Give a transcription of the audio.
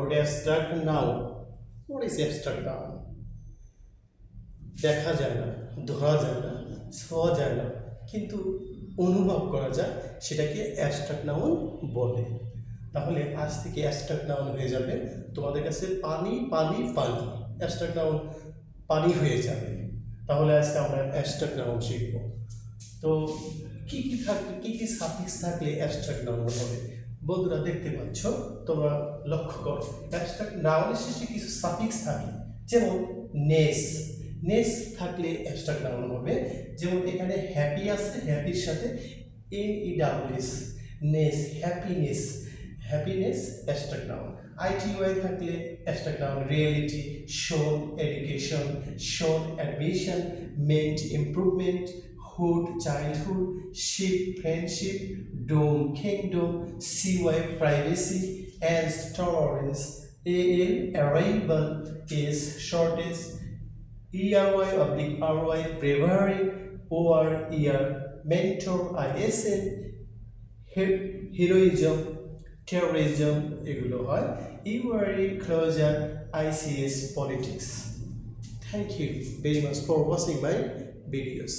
about abstract noun. What is abstract noun? দেখা যায় না, ধরা যায় না, ছোঁয়া যায় না, কিন্তু অনুভব করা যায়, সেটাকে অ্যাবস্ট্রাক্ট নাউন বলে। তাহলে আজ থেকে অ্যাবস্ট্রাক্ট নাউন হয়ে যাবে তোমাদের কাছে পানি পানি পানি, অ্যাবস্ট্রাক্ট নাউন পানি হয়ে যাবে। তাহলে আজকে আমরা অ্যাবস্ট্রাক্ট নাউন শিখব। তো কি কি থাকলে, কি কি সাফিক্স থাকলে অ্যাবস্ট্রাক্ট নাউন হবে? বন্ধুরা দেখতে পাচ্ছ, তোমরা লক্ষ্য করো, অ্যাবস্ট্রাক্ট নাউনের শেষে কিছু সাফিক্স থাকে, যেমন নেস। নেস থাকলে অ্যাবস্ট্রাক্ট নাউন হবে। যেমন এখানে হ্যাপি আছে, হ্যাপির সাথে NESS, ness, happiness, happiness abstract noun. ITY থাকলে abstract noun reality, tion education, tion admission, ment improvement, hood childhood, ship friendship, dom kingdom, CY privacy, ance tolerance, AL arrival, is shortage, ERY bravery, OR mentor, ISN heroism, terrorism, এগুলো হয় URE closure, ICS politics. Thank you very much for watching my videos.